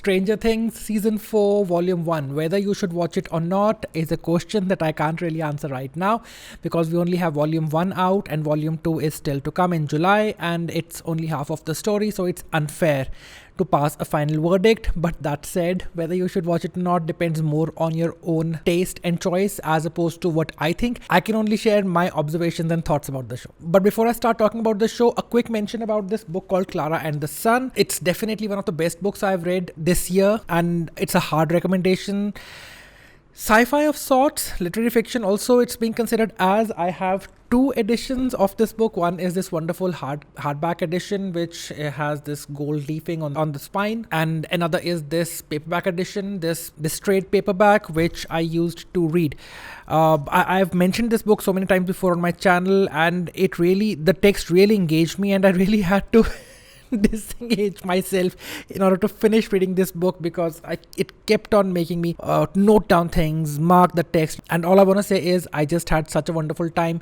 Stranger Things Season 4 Volume 1. Whether you should watch it or not is a question that I can't really answer right now because we only have Volume 1 out and Volume 2 is still to come in July and it's only half of the story, so it's unfair to pass a final verdict. But that said, whether you should watch it or not depends more on your own taste and choice as opposed to what I think. I can only share my observations and thoughts about the show. But before I start talking about the show, a quick mention about this book called Clara and the Sun. It's definitely one of the best books I've read this year and it's a hard recommendation. Sci-fi of sorts, literary fiction also it's being considered as. I have two editions of this book. One is this wonderful hardback edition which has this gold leafing on the spine, and another is this paperback edition, this straight paperback which I used to read. I've mentioned this book so many times before on my channel and the text really engaged me and I really had to disengage myself in order to finish reading this book because it kept on making me note down things, mark the text, and all I want to say is I just had such a wonderful time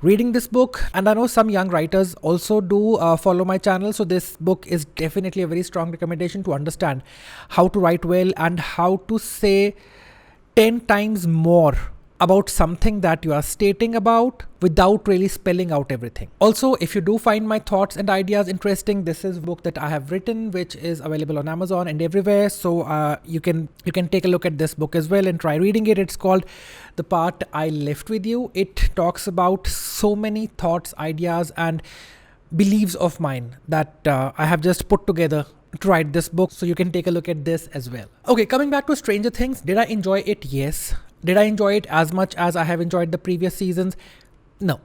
reading this book. And I know some young writers also do follow my channel, so this book is definitely a very strong recommendation to understand how to write well and how to say 10 times more about something that you are stating about without really spelling out everything. Also, if you do find my thoughts and ideas interesting, this is a book that I have written which is available on Amazon and everywhere, so you can take a look at this book as well and try reading it. It's called The Part I Left With You. It talks about so many thoughts, ideas and beliefs of mine that I have just put together to write this book, so you can take a look at this as well. Okay, coming back to Stranger Things, did I enjoy it? Yes. Did I enjoy it as much as I have enjoyed the previous seasons? No.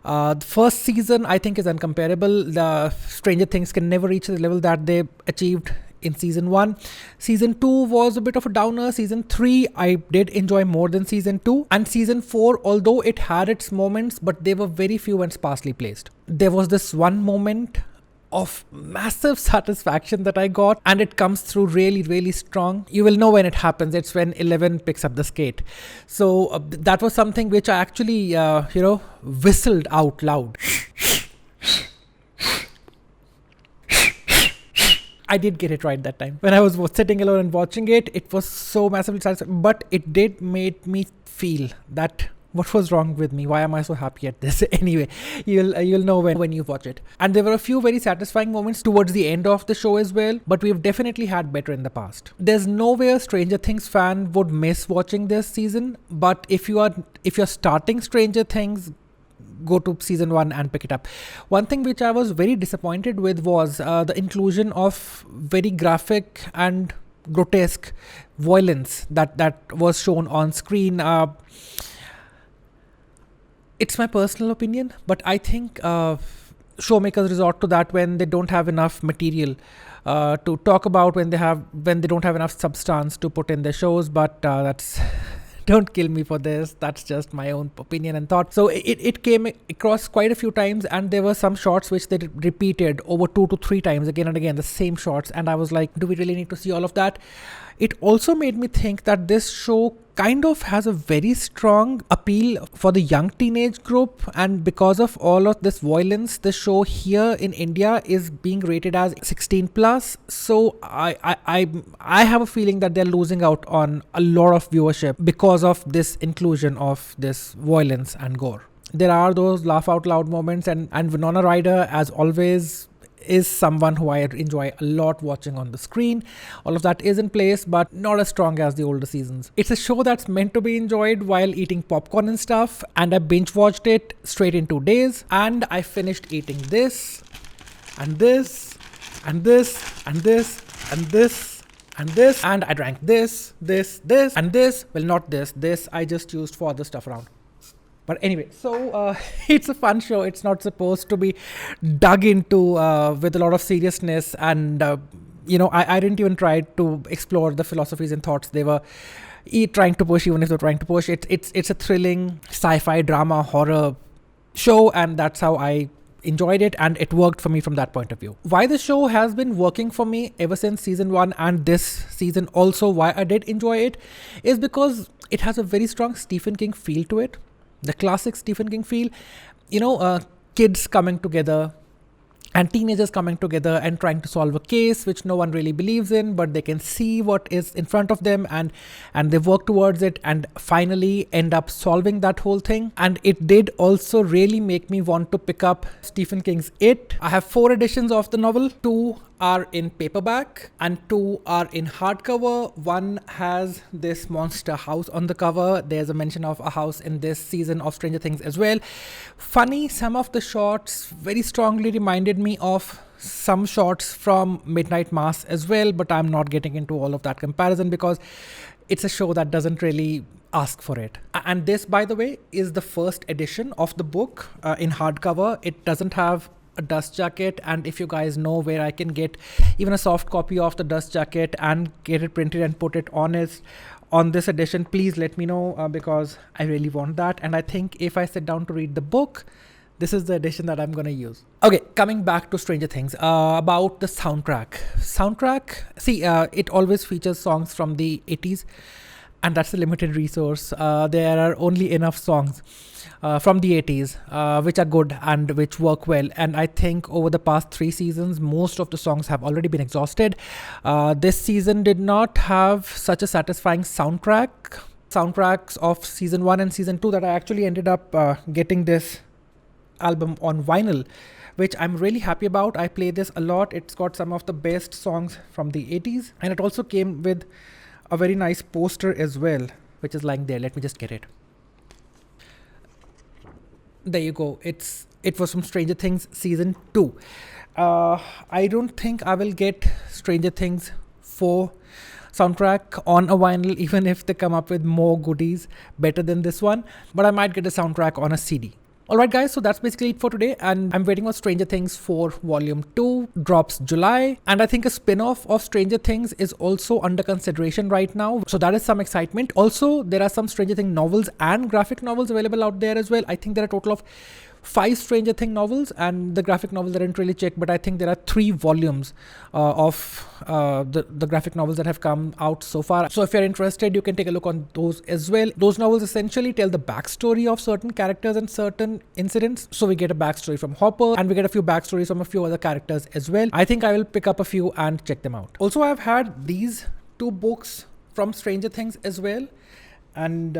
The first season I think is uncomparable. The Stranger Things can never reach the level that they achieved in season 1. Season 2 was a bit of a downer. Season 3 I did enjoy more than season 2. And season 4, although it had its moments, but they were very few and sparsely placed. There was this one moment of massive satisfaction that I got and it comes through really, really strong. You will know when it happens. It's when 11 picks up the skate. So that was something which I actually, whistled out loud. I did get it right that time. When I was sitting alone and watching it, it was so massively satisfying, but it did make me feel that what was wrong with me? Why am I so happy at this? Anyway, you'll know when you watch it. And there were a few very satisfying moments towards the end of the show as well, but we've definitely had better in the past. There's no way a Stranger Things fan would miss watching this season, but if you're starting Stranger Things, go to season 1 and pick it up. One thing which I was very disappointed with was the inclusion of very graphic and grotesque violence that was shown on screen. It's my personal opinion, but I think showmakers resort to that when they don't have enough material to talk about, when they don't have enough substance to put in their shows. But that's don't kill me for this. That's just my own opinion and thought. So it came across quite a few times, and there were some shots which they repeated over 2 to 3 times again and again, the same shots. And I was like, do we really need to see all of that? It also made me think that this show kind of has a very strong appeal for the young teenage group, and because of all of this violence, the show here in India is being rated as 16 plus. So I have a feeling that they're losing out on a lot of viewership because of this inclusion of this violence and gore. There are those laugh out loud moments, and Winona Ryder, as always, is someone who I enjoy a lot watching on the screen. All of that is in place, but not as strong as the older seasons. It's a show that's meant to be enjoyed while eating popcorn and stuff, and I binge watched it straight in 2 days, and I finished eating this and this and this and this and this and this, and I drank this and this. Well, not this I just used for other stuff around. But anyway, so it's a fun show. It's not supposed to be dug into with a lot of seriousness. And, I didn't even try to explore the philosophies and thoughts they were trying to push, even if they're trying to push. It's a thrilling sci-fi drama horror show, and that's how I enjoyed it, and it worked for me from that point of view. Why the show has been working for me ever since season 1 and this season also, why I did enjoy it, is because it has a very strong Stephen King feel to it. The classic Stephen King feel, kids coming together, and teenagers coming together and trying to solve a case which no one really believes in, but they can see what is in front of them, and they work towards it and finally end up solving that whole thing. And it did also really make me want to pick up Stephen King's It. I have 4 editions of the novel. 2 are in paperback and 2 are in hardcover. One has this monster house on the cover. There's a mention of a house in this season of Stranger Things as well. Funny, some of the shots very strongly reminded me of some shots from Midnight Mass as well, but I'm not getting into all of that comparison because it's a show that doesn't really ask for it. And this, by the way, is the first edition of the book in hardcover. It doesn't have a dust jacket, and if you guys know where I can get even a soft copy of the dust jacket and get it printed and put it on this edition, please let me know because I really want that. And I think if I sit down to read the book, this is the edition that I'm gonna use. Okay, coming back to Stranger Things, about the soundtrack. See, it always features songs from the 80s, and that's a limited resource. There are only enough songs from the 80s which are good and which work well, and I think over the past 3 seasons most of the songs have already been exhausted. This season did not have such a satisfying soundtracks of season 1 and season 2 that I actually ended up getting this album on vinyl, which I'm really happy about. I play this a lot. It's got some of the best songs from the 80s, and it also came with a very nice poster as well, which is lying there. Let me just get it. There you go. It was from Stranger Things season 2. I don't think I will get Stranger Things 4 soundtrack on a vinyl, even if they come up with more goodies better than this one, but I might get a soundtrack on a CD. Alright guys, so that's basically it for today, and I'm waiting on Stranger Things 4 Volume 2, drops July, and I think a spin-off of Stranger Things is also under consideration right now, so that is some excitement. Also, there are some Stranger Things novels and graphic novels available out there as well. I think there are a total of 5 Stranger Things novels, and the graphic novels I didn't really check, but I think there are 3 volumes of the graphic novels that have come out so far. So if you're interested, you can take a look on those as well. Those novels essentially tell the backstory of certain characters and certain incidents. So we get a backstory from Hopper, and we get a few backstories from a few other characters as well. I think I will pick up a few and check them out. Also, I've had these 2 books from Stranger Things as well. And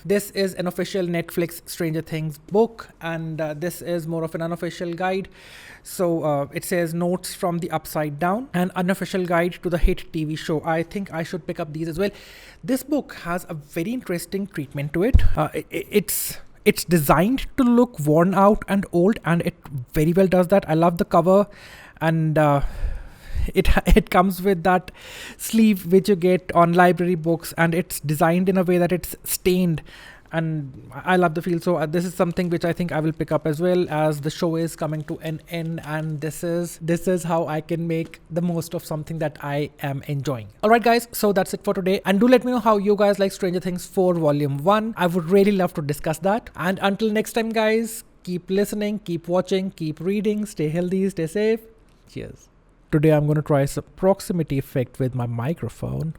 this is an official Netflix Stranger Things book, and this is more of an unofficial guide. So it says Notes from the Upside Down, an unofficial guide to the hit TV show. I think I should pick up these as well. This book has a very interesting treatment to it. It's designed to look worn out and old, and it very well does that. I love the cover, and it comes with that sleeve which you get on library books, and it's designed in a way that it's stained, and I love the feel. So this is something which I think I will pick up as well, as the show is coming to an end, and this is how I can make the most of something that I am enjoying. Alright guys, so that's it for today, and do let me know how you guys like Stranger Things 4 Volume 1. I would really love to discuss that. And until next time guys, keep listening, keep watching, keep reading, stay healthy, stay safe. Cheers. Today I'm going to try some proximity effect with my microphone.